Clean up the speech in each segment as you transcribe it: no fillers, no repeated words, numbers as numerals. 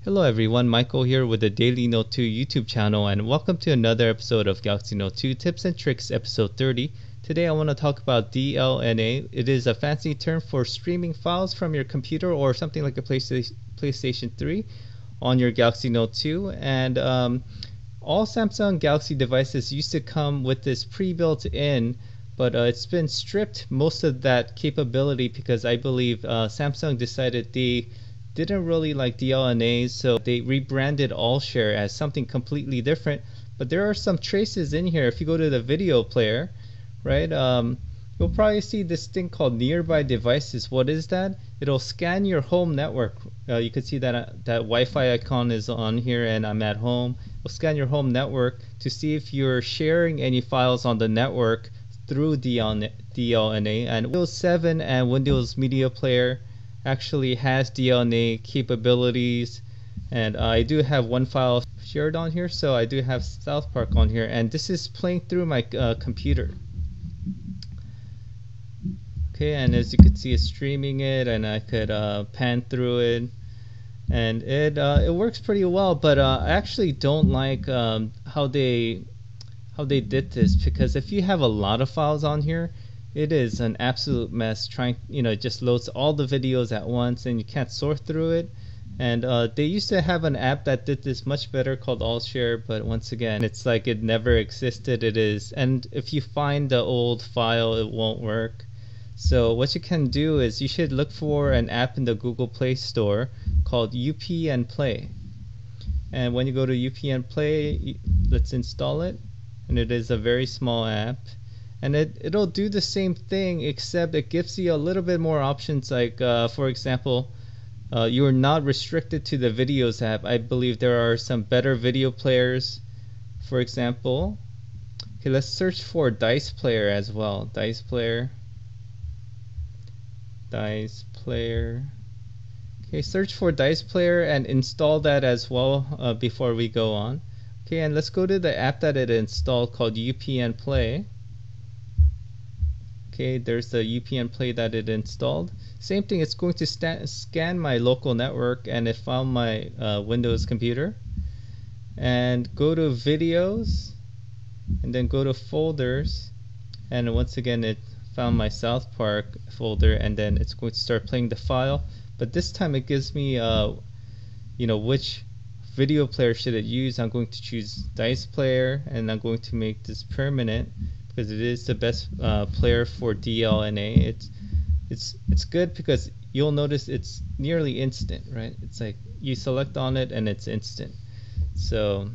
Hello everyone, Michael here with the Daily Note 2 YouTube channel, and welcome to another episode of Galaxy Note 2 Tips and Tricks episode 30. Today I want to talk about DLNA. It is a fancy term for streaming files from your computer or something like a PlayStation 3 on your Galaxy Note 2. And all Samsung Galaxy devices used to come with this pre-built in, but it's been stripped most of that capability because I believe Samsung decided they didn't really like DLNAs, so they rebranded Allshare as something completely different. But there are some traces in here. If you go to the video player, right, you'll probably see this thing called nearby devices. What is that? It'll scan your home network. You can see that that Wi-Fi icon is on here and I'm at home. It'll scan your home network to see if you're sharing any files on the network through DLNA. And Windows 7 and Windows Media Player actually has DLNA capabilities, and I do have one file shared on here, so I do have South Park on here, and this is playing through my computer. Okay, and as you can see, it's streaming it, and I could pan through it, and it works pretty well. But I actually don't like how they did this, because if you have a lot of files on here, it is an absolute mess. It just loads all the videos at once and you can't sort through it. And they used to have an app that did this much better called Allshare, but once again, it's like it never existed. And if you find the old file, it won't work. So what you can do is you should look for an app in the Google Play Store called UPN Play. And when you go to UPN Play, let's install it. And it is a very small app. And it'll do the same thing, except it gives you a little bit more options. Like for example, you are not restricted to the videos app. I believe there are some better video players. For example, okay, let's search for Dice Player as well. Dice Player. Okay, search for Dice Player and install that as well before we go on. Okay, and let's go to the app that it installed called UPN Play. Okay, there's the UPN Play that it installed. Same thing, it's going to scan my local network, and it found my Windows computer. And go to videos, and then go to folders, and once again it found my South Park folder, and then it's going to start playing the file. But this time it gives me which video player should it use. I'm going to choose Dice Player, and I'm going to make this permanent, because it is the best player for DLNA. It's good because you'll notice it's nearly instant, right? It's like you select on it and it's instant. So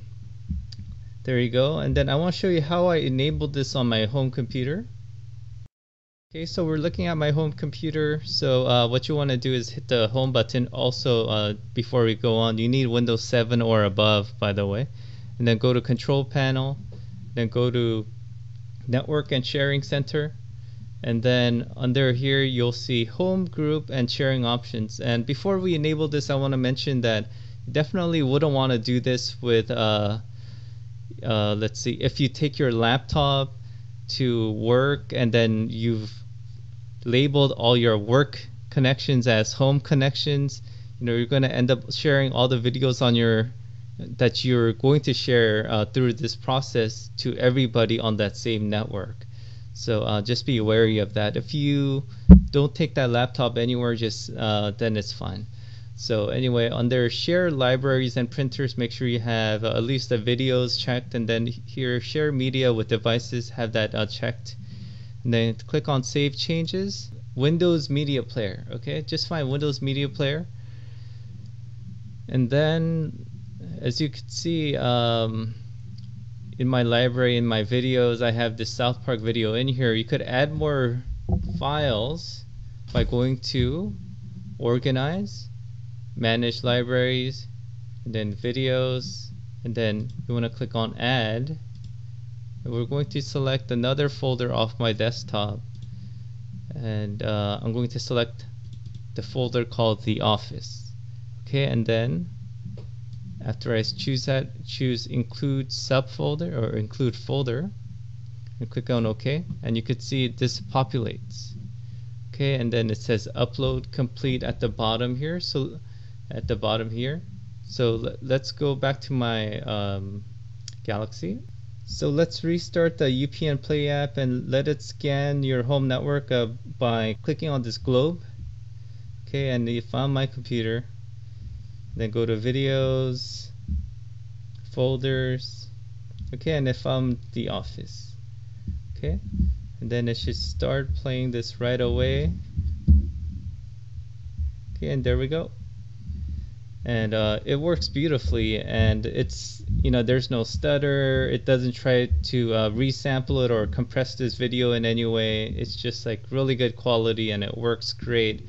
there you go. And then I want to show you how I enabled this on my home computer. Okay, so we're looking at my home computer. So what you want to do is hit the home button. Also, before we go on, you need Windows 7 or above, by the way. And then go to Control Panel, then go to Network and Sharing Center, and then under here you'll see Home, Group, and Sharing Options. And before we enable this, I want to mention that you definitely wouldn't want to do this with let's see, if you take your laptop to work and then you've labeled all your work connections as home connections, you're going to end up sharing all the videos on that you're going to share through this process to everybody on that same network. So just be wary of that. If you don't take that laptop anywhere, just then it's fine. So anyway, under share libraries and printers, make sure you have at least the videos checked, and then here share media with devices, have that checked, and then click on save changes. Windows Media Player. Okay, just find Windows Media Player, and then as you can see, in my library, in my videos, I have this South Park video in here. You could add more files by going to Organize, Manage Libraries, and then Videos, and then you want to click on Add. And we're going to select another folder off my desktop, and I'm going to select the folder called The Office. Okay, and then after I choose that, choose include subfolder or include folder, and click on OK, and you could see this populates. Okay, and then it says upload complete at the bottom here. So at the bottom here, So let's go back to my Galaxy. So let's restart the UPN Play app and let it scan your home network by clicking on this globe. Okay, and you found my computer. Then go to videos, folders. Okay, and I found the Office. Okay, and then it should start playing this right away. Okay, and there we go. And it works beautifully, and it's, there's no stutter. It doesn't try to resample it or compress this video in any way. It's just like really good quality, and it works great.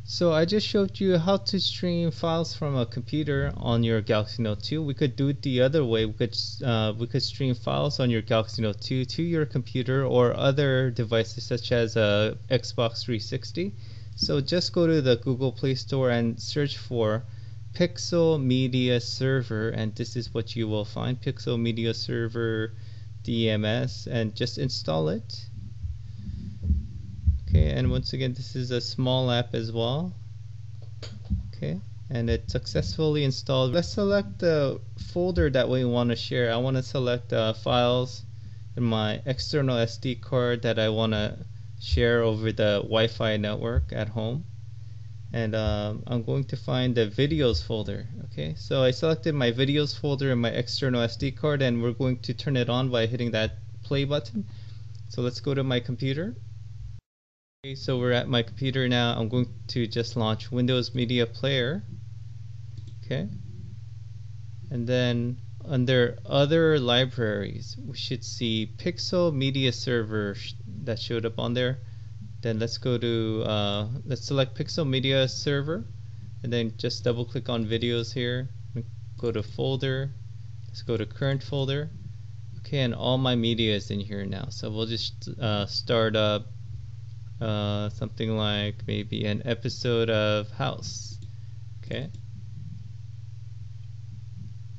So I just showed you how to stream files from a computer on your Galaxy Note 2. We could do it the other way. We could stream files on your Galaxy Note 2 to your computer or other devices such as Xbox 360. So just go to the Google Play Store and search for Pixel Media Server, and this is what you will find, Pixel Media Server DMS, and just install it. Okay, and once again, this is a small app as well. Okay, and it successfully installed. Let's select the folder that we want to share. I want to select files in my external SD card that I want to share over the Wi-Fi network at home, and I'm going to find the videos folder. Okay, so I selected my videos folder in my external SD card, and we're going to turn it on by hitting that play button. So let's go to my computer. Okay, so we're at my computer now. I'm going to just launch Windows Media Player. Okay, and then under other libraries we should see Pixel Media Server that showed up on there. Then let's go to let's select Pixel Media Server, and then just double click on videos here, go to folder, let's go to current folder. Okay, and all my media is in here now, so we'll just start up something like maybe an episode of House. Okay,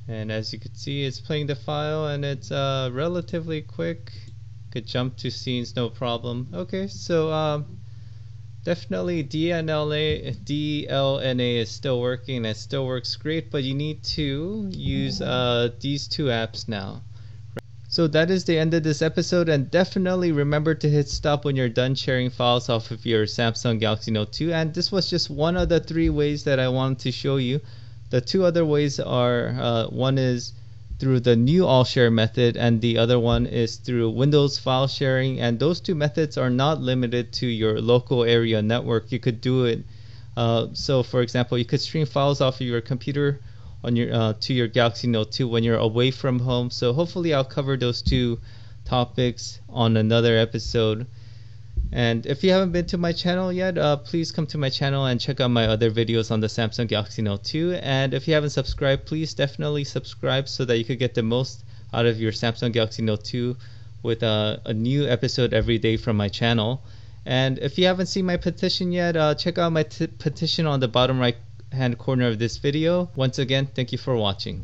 and as you can see, it's playing the file, and it's relatively quick. Could jump to scenes no problem. Okay, so definitely Dlna is still working, and it still works great, but you need to use these two apps now. So that is the end of this episode, and definitely remember to hit stop when you're done sharing files off of your Samsung Galaxy Note 2. And this was just one of the 3 ways that I wanted to show you. The 2 other ways are one is through the new Allshare method, and the other one is through Windows file sharing, and those 2 methods are not limited to your local area network. You could do it so for example, you could stream files off of your computer on your to your Galaxy Note 2 when you're away from home. So hopefully I'll cover those 2 topics on another episode. And if you haven't been to my channel yet, please come to my channel and check out my other videos on the Samsung Galaxy Note 2. And if you haven't subscribed, please definitely subscribe so that you could get the most out of your Samsung Galaxy Note 2 with a new episode every day from my channel. And if you haven't seen my petition yet, check out my petition on the bottom right hand corner of this video. Once again, thank you for watching.